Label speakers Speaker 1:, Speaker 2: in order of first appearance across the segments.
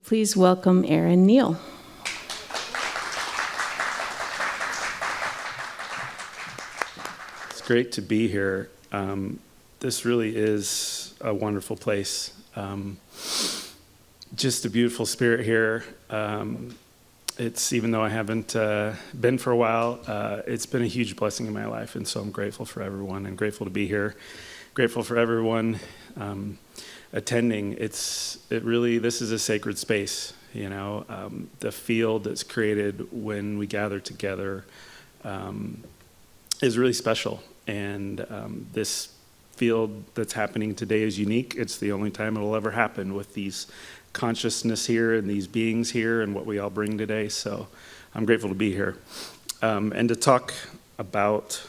Speaker 1: Please welcome Aaron Neal.
Speaker 2: It's great to be here. This really is a wonderful place. Just a beautiful spirit here. It's, even though I haven't been for a while, it's been a huge blessing in my life, and so I'm grateful for everyone and grateful to be here. Grateful for everyone attending. This is a sacred space, you know. The field that's created when we gather together is really special, and this field that's happening today is unique. It's the only time it'll ever happen with these consciousness here and these beings here and what we all bring today. So I'm grateful to be here and to talk about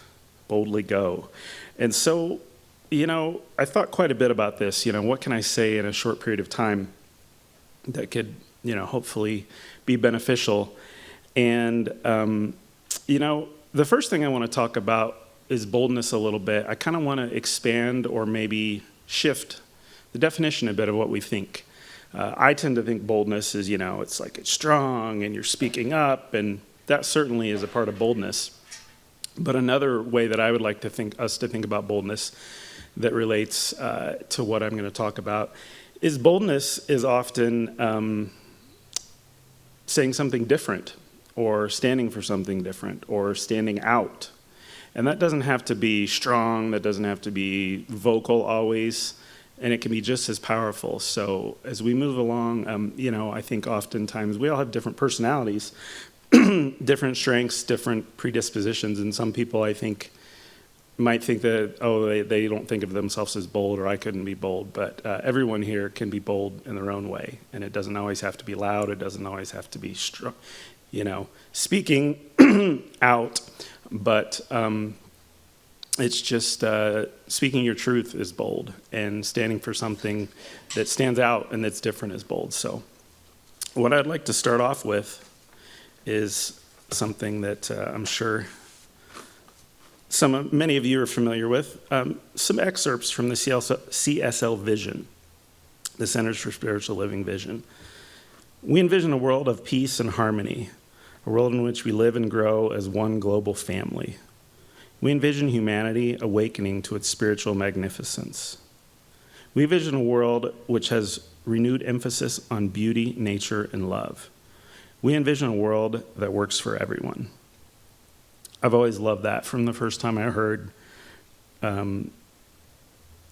Speaker 2: Boldly Go. And so, you know, I thought quite a bit about this. You know, what can I say in a short period of time that could, you know, hopefully be beneficial? And, you know, the first thing I want to talk about is boldness a little bit. I kind of want to expand or maybe shift the definition a bit of what we think. I tend to think boldness is, you know, it's like it's strong and you're speaking up, and that certainly is a part of boldness. But another way that I would like to think about boldness that relates to what I'm going to talk about is boldness is often saying something different, or standing for something different, or standing out. And that doesn't have to be strong, that doesn't have to be vocal always, and it can be just as powerful. So as we move along, you know, I think oftentimes we all have different personalities, different strengths, different predispositions, and some people, I think, might think that, oh, they don't think of themselves as bold, or I couldn't be bold, but everyone here can be bold in their own way, and it doesn't always have to be loud, it doesn't always have to be strong, you know, speaking out, but it's just speaking your truth is bold, and standing for something that stands out and that's different is bold. So what I'd like to start off with is something that I'm sure many of you are familiar with, some excerpts from the CSL Vision, the Centers for Spiritual Living Vision. We envision a world of peace and harmony, a world in which we live and grow as one global family. We envision humanity awakening to its spiritual magnificence. We envision a world which has renewed emphasis on beauty, nature, and love. We envision a world that works for everyone. I've always loved that from the first time I heard a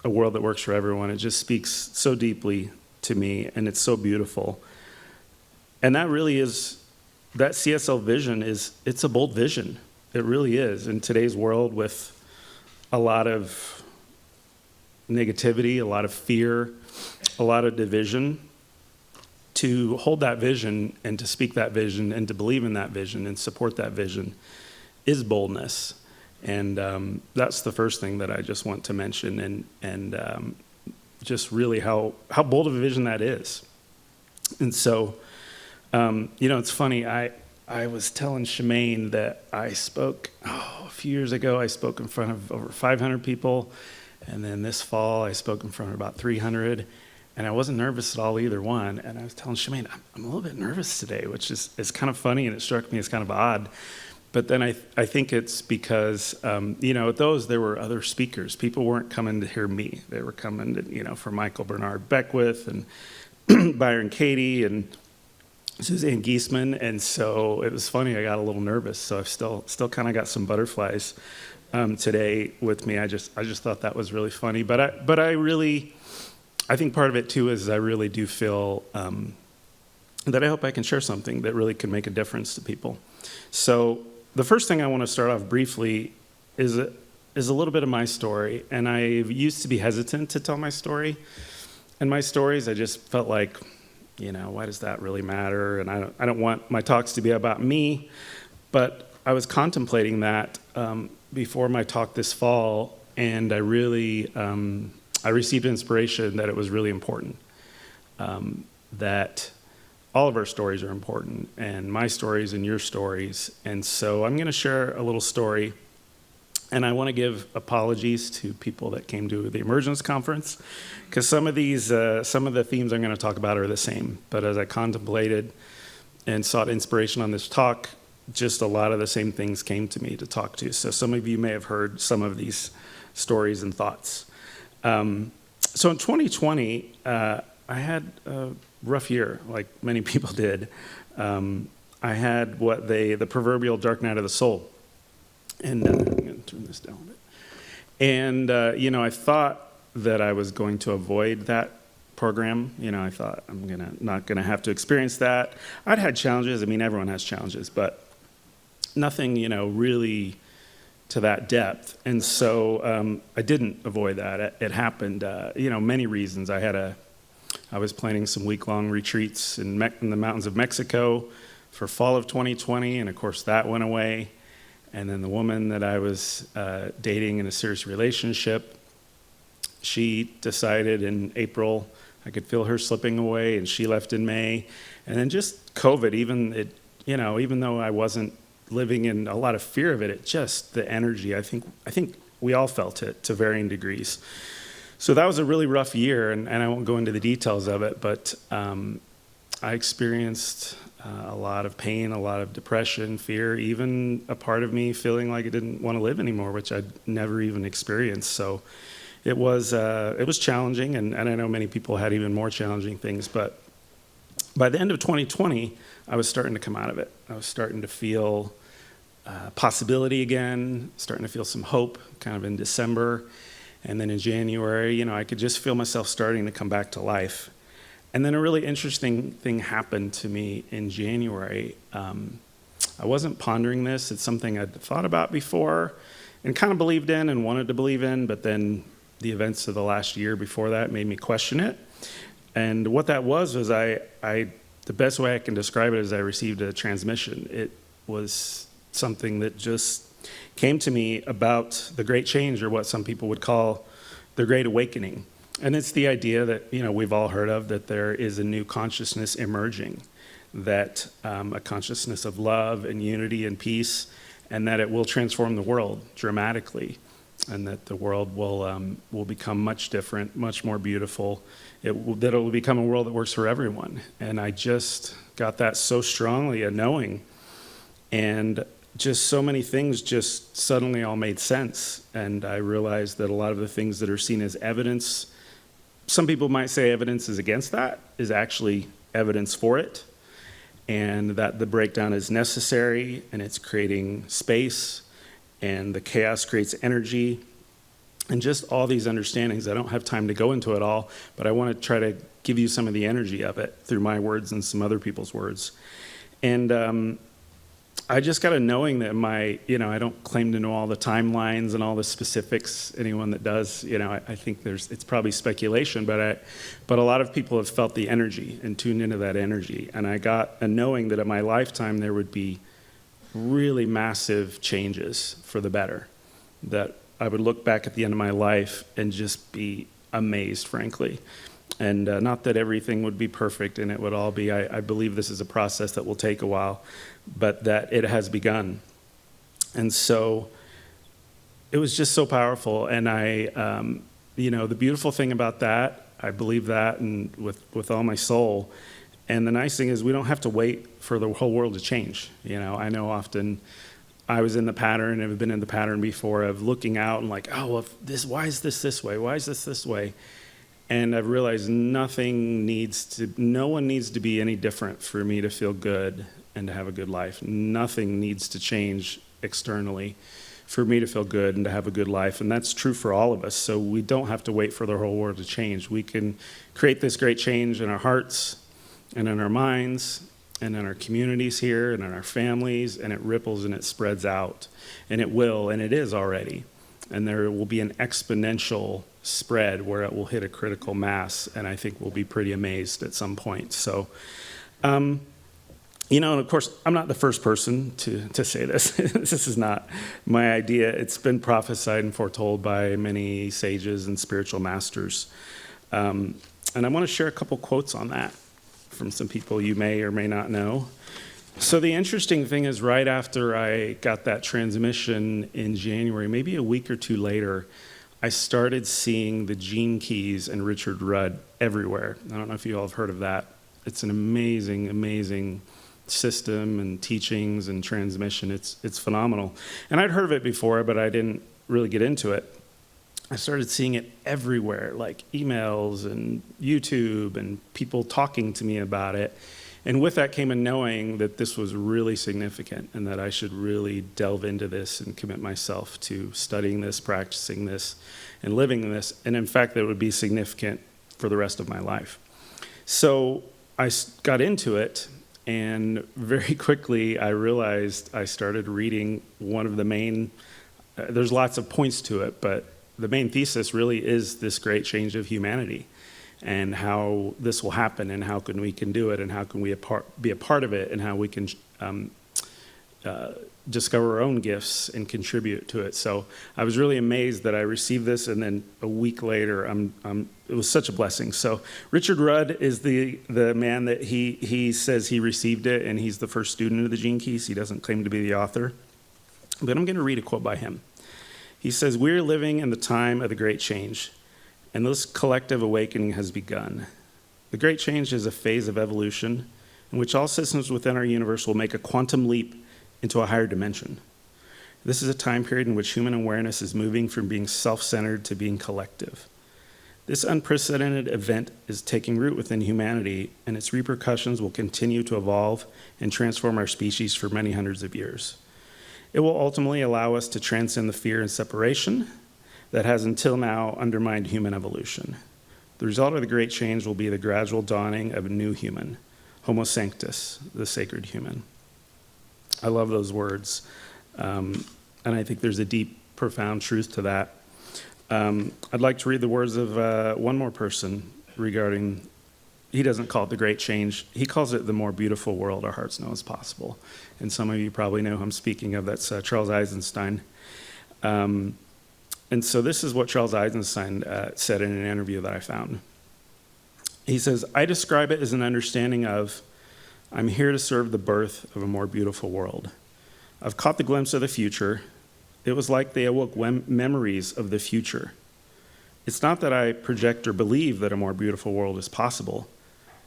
Speaker 2: world that works for everyone. It just speaks so deeply to me, and it's so beautiful. And that really is, that CSL vision it's a bold vision. It really is. In today's world with a lot of negativity, a lot of fear, a lot of division, to hold that vision and to speak that vision and to believe in that vision and support that vision is boldness. And that's the first thing that I just want to mention, and just really how bold of a vision that is. And so, you know, it's funny, I was telling Shemaine that I spoke, a few years ago, I spoke in front of over 500 people, and then this fall I spoke in front of about 300, and I wasn't nervous at all either one, and I was telling Shemaine, I'm a little bit nervous today, which is kind of funny, and it struck me as kind of odd. But then I think it's because, you know, at those, there were other speakers. People weren't coming to hear me. They were coming to, you know, for Michael Bernard Beckwith and Byron Katie and Suzanne Giesman. And so it was funny, I got a little nervous. So I've still kind of got some butterflies today with me. I just thought that was really funny. But I think part of it too is I really do feel that I hope I can share something that really can make a difference to people. So the first thing I want to start off briefly is a little bit of my story. And I used to be hesitant to tell my story. And my stories, I just felt like, you know, why does that really matter? And I don't want my talks to be about me. But I was contemplating that before my talk this fall, and I really, I received inspiration that it was really important, that all of our stories are important, and my stories and your stories. And so I'm going to share a little story And I want to give apologies to people that came to the Emergence Conference, because some of the themes I'm going to talk about are the same. But as I contemplated and sought inspiration on this talk, just a lot of the same things came to me to talk to. So some of you may have heard some of these stories and thoughts. So in 2020, I had a rough year, like many people did. I had the proverbial dark night of the soul. And I'm going to turn this down a bit. And, I thought that I was going to avoid that program. I thought not going to have to experience that. I'd had challenges. I mean, everyone has challenges, but nothing, really to that depth. And so I didn't avoid that. It happened, many reasons. I was planning some week-long retreats in the mountains of Mexico for fall of 2020, and of course that went away. And then the woman that I was dating in a serious relationship, she decided in April, I could feel her slipping away, and she left in May. And then just COVID, even though I wasn't living in a lot of fear of it, the energy, I think we all felt it to varying degrees. So that was a really rough year, and I won't go into the details of it, but I experienced a lot of pain, a lot of depression, fear, even a part of me feeling like I didn't want to live anymore, which I'd never even experienced. So it was challenging, and I know many people had even more challenging things, but by the end of 2020, I was starting to come out of it. I was starting to feel possibility again, starting to feel some hope kind of in December. And then in January, I could just feel myself starting to come back to life. And then a really interesting thing happened to me in January. I wasn't pondering this. It's something I'd thought about before and kind of believed in and wanted to believe in, but then the events of the last year before that made me question it. And what that was the best way I can describe it is I received a transmission. It was something that just came to me about the great change, or what some people would call the great awakening. And it's the idea that, we've all heard of, that there is a new consciousness emerging, that a consciousness of love and unity and peace, and that it will transform the world dramatically, and that the world will become much different, much more beautiful, that it will become a world that works for everyone. And I just got that so strongly, a knowing, and just so many things just suddenly all made sense. And I realized that a lot of the things that are seen as evidence, some people might say evidence is against that, is actually evidence for it, and that the breakdown is necessary, and it's creating space, and the chaos creates energy, and just all these understandings. I don't have time to go into it all, but I want to try to give you some of the energy of it through my words and some other people's words. And I just got a knowing that I don't claim to know all the timelines and all the specifics. Anyone that does, I think it's probably speculation, but a lot of people have felt the energy and tuned into that energy. And I got a knowing that in my lifetime there would be really massive changes for the better, that I would look back at the end of my life and just be amazed, frankly. And not that everything would be perfect and it would all be, I believe this is a process that will take a while, but that it has begun. And so it was just so powerful. And the beautiful thing about that, I believe that and with all my soul. And the nice thing is we don't have to wait for the whole world to change. I know often I was in the pattern and have been in the pattern before of looking out and like, oh, well, why is this way? Why is this way? And I've realized no one needs to be any different for me to feel good and to have a good life. Nothing needs to change externally for me to feel good and to have a good life. And that's true for all of us. So we don't have to wait for the whole world to change. We can create this great change in our hearts and in our minds and in our communities here and in our families, and it ripples and it spreads out. And it will, and it is already. And there will be an exponential spread where it will hit a critical mass, and I think we'll be pretty amazed at some point. So, and of course, I'm not the first person to say this. This is not my idea. It's been prophesied and foretold by many sages and spiritual masters. And I want to share a couple quotes on that from some people you may or may not know. So the interesting thing is right after I got that transmission in January, maybe a week or two later, I started seeing the gene keys and Richard Rudd everywhere. I don't know if you all have heard of that. It's an amazing, amazing system and teachings and transmission. It's phenomenal. And I'd heard of it before, but I didn't really get into it. I started seeing it everywhere, like emails and YouTube and people talking to me about it. And with that came a knowing that this was really significant and that I should really delve into this and commit myself to studying this, practicing this, and living this. And in fact, that it would be significant for the rest of my life. So I got into it, and very quickly I realized I started reading one of the main, there's lots of points to it, but the main thesis really is this great change of humanity, and how this will happen, and how we can do it, and how can we be a part of it, and how we can discover our own gifts and contribute to it. So I was really amazed that I received this, and then a week later, it was such a blessing. So Richard Rudd is the man that he says he received it, and he's the first student of the Gene Keys. He doesn't claim to be the author, but I'm going to read a quote by him. He says, "We're living in the time of the great change, and this collective awakening has begun. The great change is a phase of evolution in which all systems within our universe will make a quantum leap into a higher dimension. This is a time period in which human awareness is moving from being self-centered to being collective. This unprecedented event is taking root within humanity, and its repercussions will continue to evolve and transform our species for many hundreds of years. It will ultimately allow us to transcend the fear and separation that has until now undermined human evolution. The result of the great change will be the gradual dawning of a new human, Homo Sanctus, the sacred human." I love those words, and I think there's a deep, profound truth to that. I'd like to read the words of one more person regarding, he doesn't call it the great change, he calls it the more beautiful world our hearts know is possible. And some of you probably know who I'm speaking of, that's Charles Eisenstein. And so this is what Charles Eisenstein said in an interview that I found. He says, "I describe it as an understanding of, I'm here to serve the birth of a more beautiful world. I've caught the glimpse of the future. It was like they awoke memories of the future. It's not that I project or believe that a more beautiful world is possible.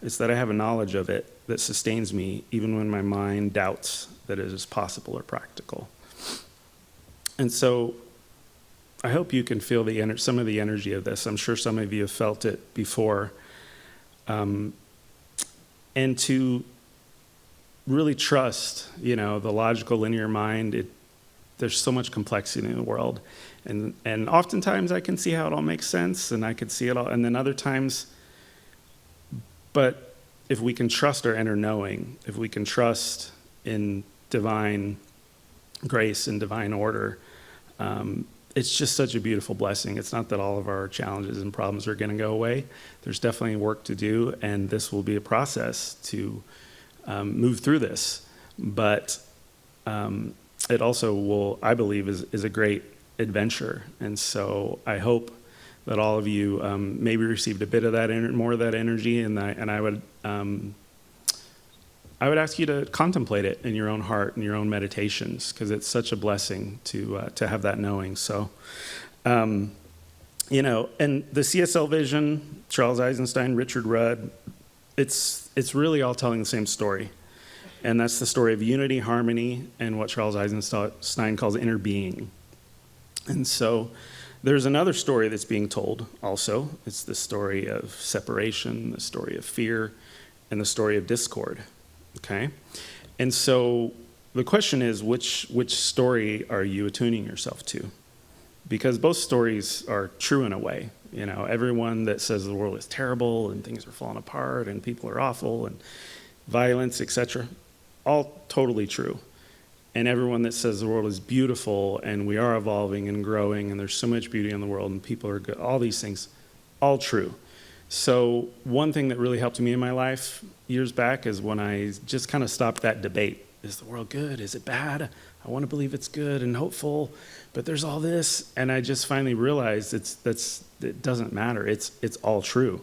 Speaker 2: It's that I have a knowledge of it that sustains me even when my mind doubts that it is possible or practical." And so I hope you can feel some of the energy of this. I'm sure some of you have felt it before. And to really trust, the logical linear mind, there's so much complexity in the world. And oftentimes I can see how it all makes sense, and I could see it all, and then other times, but if we can trust our inner knowing, if we can trust in divine grace and divine order, it's just such a beautiful blessing. It's not that all of our challenges and problems are going to go away. There's definitely work to do, and this will be a process to move through this. But it also will, I believe, is a great adventure. And so I hope that all of you maybe received a bit of that, more of that energy, and I would ask you to contemplate it in your own heart and your own meditations, because it's such a blessing to have that knowing. So, and the CSL Vision, Charles Eisenstein, Richard Rudd, it's really all telling the same story. And that's the story of unity, harmony, and what Charles Eisenstein calls inner being. And so there's another story that's being told also. It's the story of separation, the story of fear, and the story of discord. Okay? And so the question is, which story are you attuning yourself to? Because both stories are true in a way. Everyone that says the world is terrible and things are falling apart and people are awful and violence, etc., all totally true. And everyone that says the world is beautiful and we are evolving and growing and there's so much beauty in the world and people are good, all these things, all true. So one thing that really helped me in my life years back is when I just kind of stopped that debate. Is the world good? Is it bad? I want to believe it's good and hopeful, but there's all this. And I just finally realized it doesn't matter. It's all true.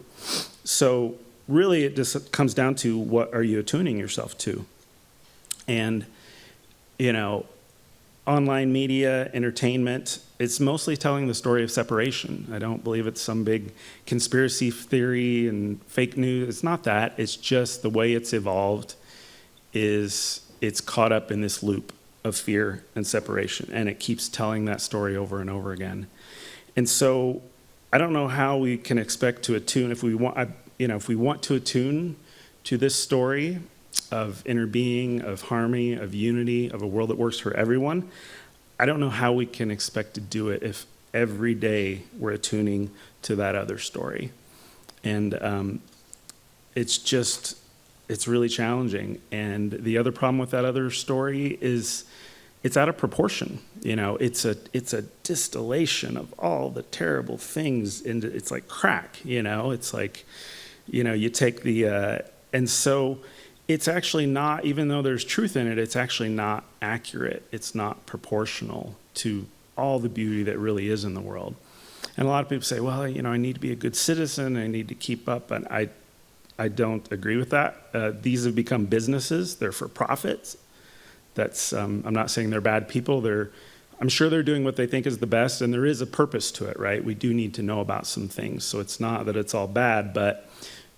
Speaker 2: So really it just comes down to, what are you attuning yourself to? And, you know, online media, entertainment, it's mostly telling the story of separation. I don't believe it's some big conspiracy theory and fake news. It's not that. It's just the way it's evolved is it's caught up in this loop of fear and separation, and it keeps telling that story over and over again. And so I don't know how we can expect to attune if we want to attune to this story of inner being, of harmony, of unity, of a world that works for everyone. I don't know how we can expect to do it if every day we're attuning to that other story. And it's really challenging. And the other problem with that other story is it's out of proportion. You know, it's a distillation of all the terrible things, and it's like crack, you know? It's like, you know, you take and so it's actually not, even though there's truth in it, it's actually not accurate. It's not proportional to all the beauty that really is in the world. And a lot of people say, well, you know, I need to be a good citizen, I need to keep up, and I don't agree with that. These have become businesses, they're for profits. I'm not saying they're bad people, I'm sure they're doing what they think is the best, and there is a purpose to it, right? We do need to know about some things, so it's not that it's all bad, but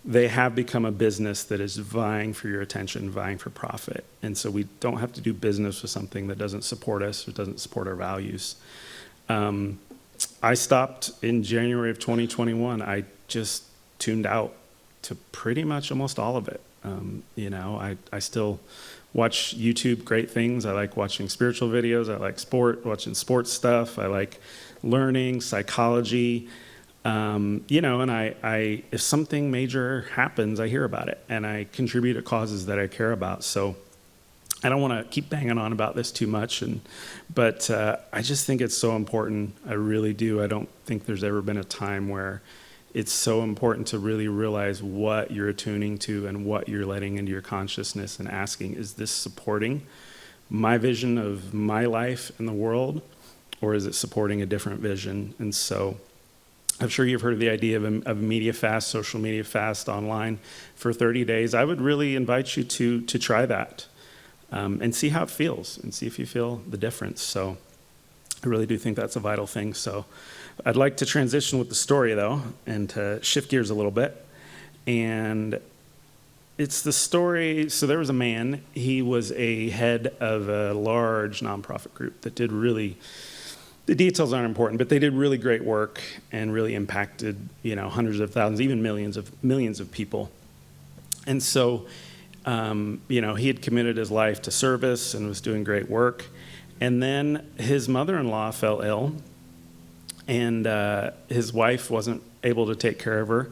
Speaker 2: they have become a business that is vying for your attention, vying for profit. And so we don't have to do business with something that doesn't support us or doesn't support our values. I stopped in January of 2021. I just tuned out to pretty much almost all of it. You know, I still watch YouTube, great things. I like watching spiritual videos. I like watching sports stuff. I like learning, psychology. You know, and I if something major happens, I hear about it, and I contribute to causes that I care about. So I don't want to keep banging on about this too much, but I just think it's so important. I really do. I don't think there's ever been a time where it's so important to really realize what you're attuning to and what you're letting into your consciousness and asking, is this supporting my vision of my life in the world, or is it supporting a different vision? And so I'm sure you've heard of the idea of a media fast, social media fast online for 30 days. I would really invite you to try that and see how it feels and see if you feel the difference. So I really do think that's a vital thing. So I'd like to transition with the story, though, and to shift gears a little bit. And it's the story, so there was a man, he was a head of a large nonprofit group that did really, the details aren't important, but they did really great work and really impacted, you know, hundreds of thousands, even millions of people. And so, you know, he had committed his life to service and was doing great work. And then his mother-in-law fell ill, and his wife wasn't able to take care of her.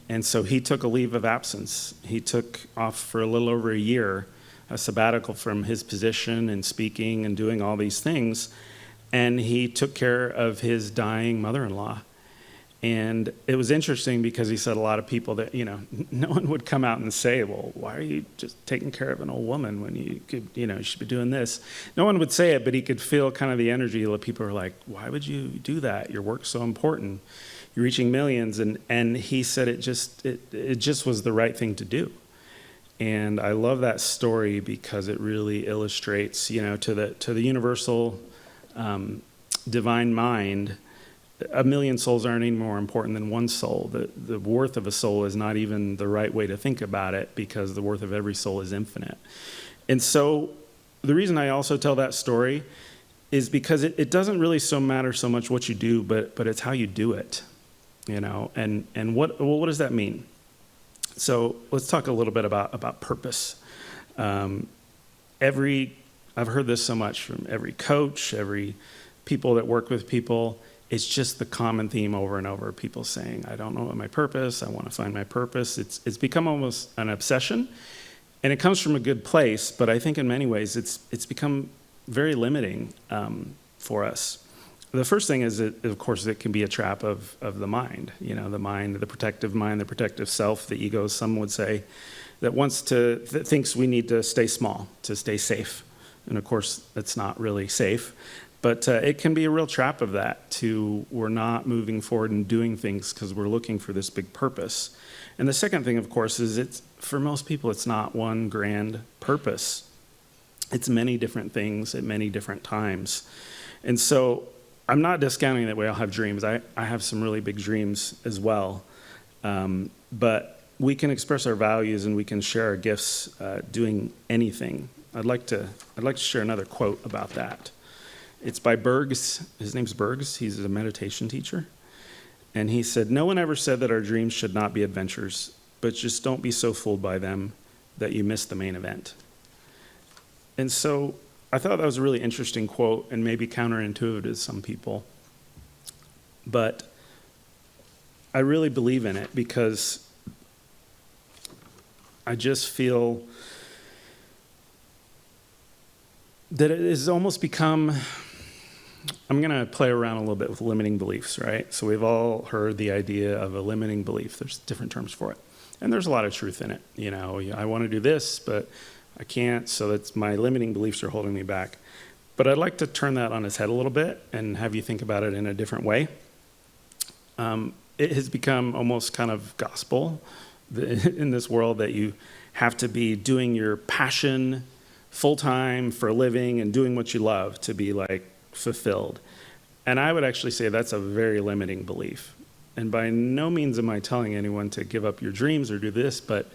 Speaker 2: And so he took a leave of absence. He took off for a little over a year, a sabbatical from his position and speaking and doing all these things. And he took care of his dying mother-in-law. And it was interesting because he said a lot of people that, you know, no one would come out and say, well, why are you just taking care of an old woman when you could, you know, you should be doing this? No one would say it, but he could feel kind of the energy that people are like, why would you do that? Your work's so important. You're reaching millions. And he said it just was the right thing to do. And I love that story because it really illustrates, you know, to the universal divine mind, a million souls aren't any more important than one soul. The worth of a soul is not even the right way to think about it, because the worth of every soul is infinite. And so the reason I also tell that story is because it doesn't really matter so much what you do, but it's how you do it, you know. And what does that mean? So let's talk a little bit about purpose. I've heard this so much from every coach, every people that work with people. It's just the common theme over and over. People saying, I don't know what my purpose, I want to find my purpose. It's become almost an obsession, and it comes from a good place, but I think in many ways it's become very limiting for us. The first thing is that, of course, it can be a trap of the mind. You know, the mind, the protective self, the ego, some would say, that thinks we need to stay small, to stay safe. And of course, that's not really safe. But it can be a real trap of that, we're not moving forward and doing things because we're looking for this big purpose. And the second thing, of course, is for most people, it's not one grand purpose. It's many different things at many different times. And so I'm not discounting that we all have dreams. I have some really big dreams as well. But we can express our values and we can share our gifts doing anything. I'd like to share another quote about that. It's by Bergs. His name's Bergs. He's a meditation teacher. And he said, "No one ever said that our dreams should not be adventures, but just don't be so fooled by them that you miss the main event." And so I thought that was a really interesting quote and maybe counterintuitive to some people. But I really believe in it because I just feel that it has almost become, I'm going to play around a little bit with limiting beliefs, right? So we've all heard the idea of a limiting belief. There's different terms for it. And there's a lot of truth in it. You know, I want to do this, but I can't, so that's my limiting beliefs are holding me back. But I'd like to turn that on its head a little bit and have you think about it in a different way. It has become almost kind of gospel in this world that you have to be doing your passion full-time for a living and doing what you love to be like fulfilled. And I would actually say that's a very limiting belief. And by no means am I telling anyone to give up your dreams or do this, but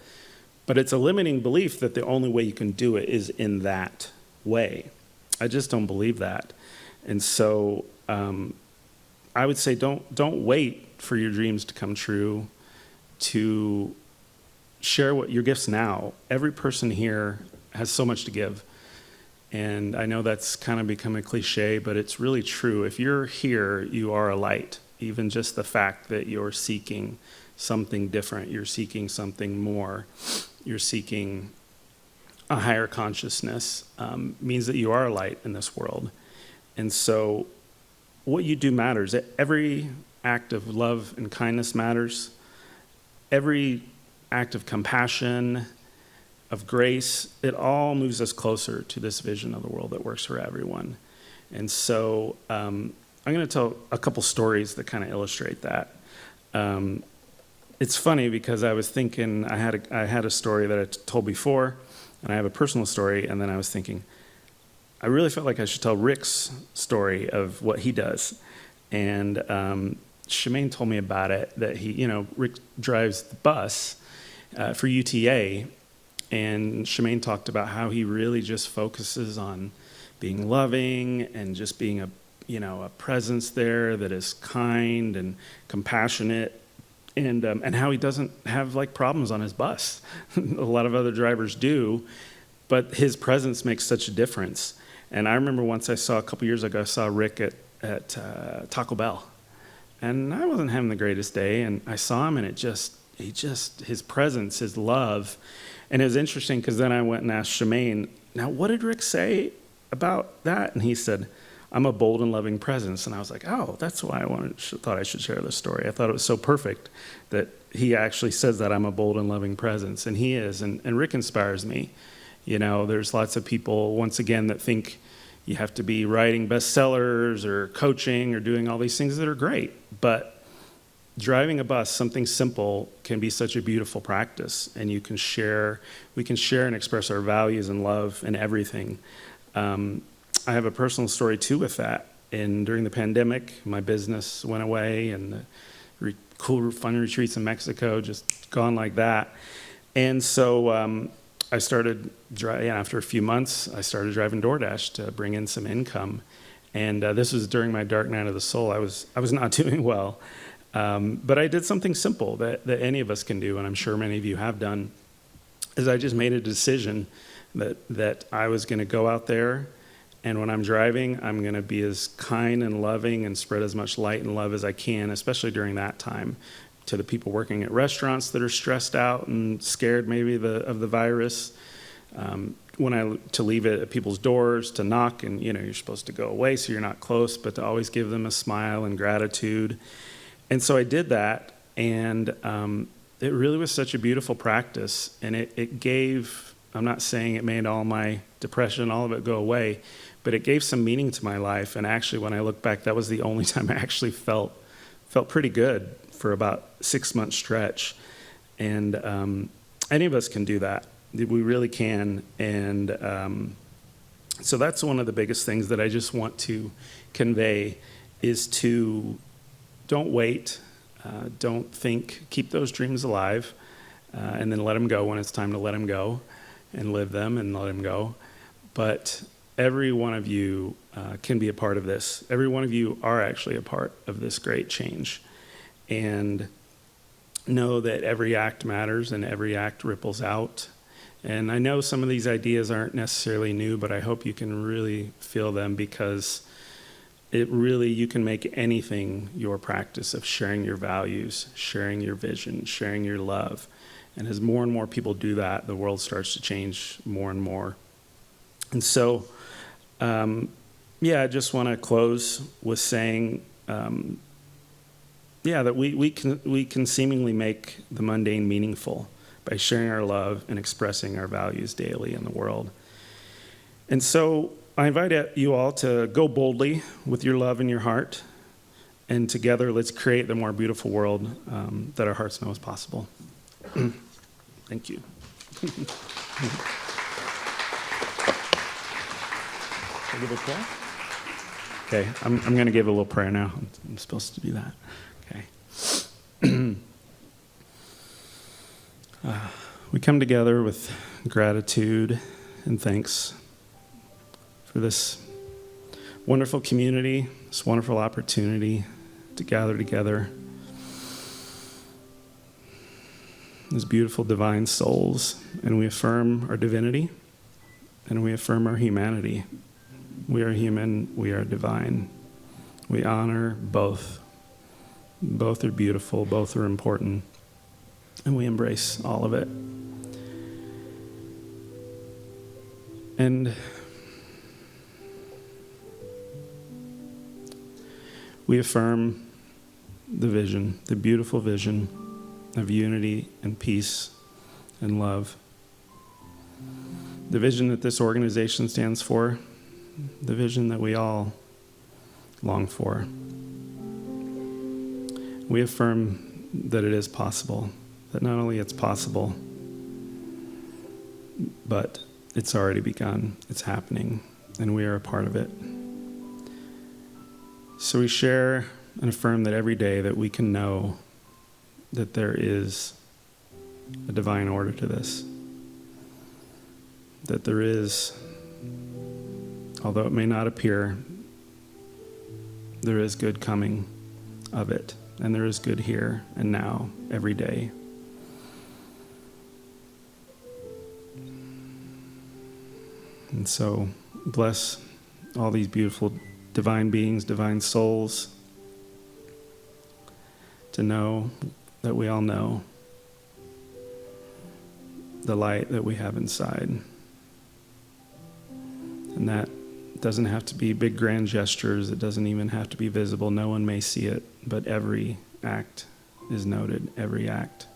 Speaker 2: it's a limiting belief that the only way you can do it is in that way. I just don't believe that. And so I would say don't wait for your dreams to come true, to share what your gifts now. Every person here has so much to give. And I know that's kind of become a cliche, but it's really true. If you're here, you are a light. Even just the fact that you're seeking something different, you're seeking something more, you're seeking a higher consciousness, means that you are a light in this world. And so what you do matters. Every act of love and kindness matters. Every act of compassion, of grace, it all moves us closer to this vision of the world that works for everyone. And so I'm going to tell a couple stories that kind of illustrate that. It's funny because I was thinking, I had a story that I told before, and I have a personal story, and then I was thinking, I really felt like I should tell Rick's story of what he does. And Shemaine told me about it, that Rick drives the bus for UTA, and Shemaine talked about how he really just focuses on being loving and just being a presence there that is kind and compassionate. And how he doesn't have like problems on his bus. A lot of other drivers do, but his presence makes such a difference. And I remember once a couple years ago, I saw Rick at Taco Bell, and I wasn't having the greatest day, and I saw him, and his presence, his love, and it was interesting because then I went and asked Shemaine, now what did Rick say about that? And he said, "I'm a bold and loving presence." And I was like, oh, that's why thought I should share this story. I thought it was so perfect that he actually says that I'm a bold and loving presence. And he is. And Rick inspires me. There's lots of people, once again, that think you have to be writing bestsellers or coaching or doing all these things that are great. But driving a bus, something simple, can be such a beautiful practice. And we can share and express our values and love and everything. I have a personal story too with that. And during the pandemic, my business went away, and the cool fun retreats in Mexico just gone like that. And so I started after a few months, I started driving DoorDash to bring in some income. And this was during my dark night of the soul. I was not doing well, but I did something simple that any of us can do, and I'm sure many of you have done. Is I just made a decision that I was going to go out there. And when I'm driving, I'm going to be as kind and loving and spread as much light and love as I can, especially during that time, to the people working at restaurants that are stressed out and scared maybe of the virus. To leave it at people's doors, to knock, and you're supposed to go away so you're not close, but to always give them a smile and gratitude. And so I did that, and it really was such a beautiful practice, and it gave, I'm not saying it made all my depression, all of it go away, but it gave some meaning to my life. And actually, when I look back, that was the only time I actually felt pretty good for about 6-month stretch. And any of us can do that. We really can. And So that's one of the biggest things that I just want to convey is to don't wait, don't think, keep those dreams alive, and then let them go when it's time to let them go, and live them and let them go. But every one of you can be a part of this. Every one of you are actually a part of this great change. And know that every act matters and every act ripples out. And I know some of these ideas aren't necessarily new, but I hope you can really feel them, because you can make anything your practice of sharing your values, sharing your vision, sharing your love. And as more and more people do that, the world starts to change more and more. And so, I just want to close with saying, that we can seemingly make the mundane meaningful by sharing our love and expressing our values daily in the world. And so I invite you all to go boldly with your love in your heart, and together let's create the more beautiful world that our hearts know is possible. Thank you. Can I give a prayer? Okay, I'm going to give a little prayer now. I'm supposed to do that. Okay. We come together with gratitude and thanks for this wonderful community, this wonderful opportunity to gather together as beautiful divine souls, and we affirm our divinity and we affirm our humanity. We are human, we are divine. We honor both. Both are beautiful, both are important, and we embrace all of it. And we affirm the vision, the beautiful vision of unity and peace and love. The vision that this organization stands for, the vision that we all long for. We affirm that it is possible, that not only it's possible, but it's already begun, it's happening, and we are a part of it. So we share and affirm that every day that we can know that there is a divine order to this, that there is, although it may not appear, there is good coming of it, and there is good here and now, every day. And so, bless all these beautiful divine beings, divine souls, to know that we all know the light that we have inside. And that doesn't have to be big grand gestures. It doesn't even have to be visible. No one may see it, but every act is noted. Every act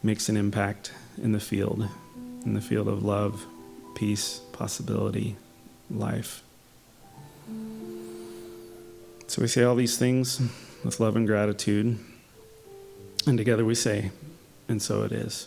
Speaker 2: makes an impact in the field of love, peace, possibility, life. So we say all these things with love and gratitude, and together we say, and so it is.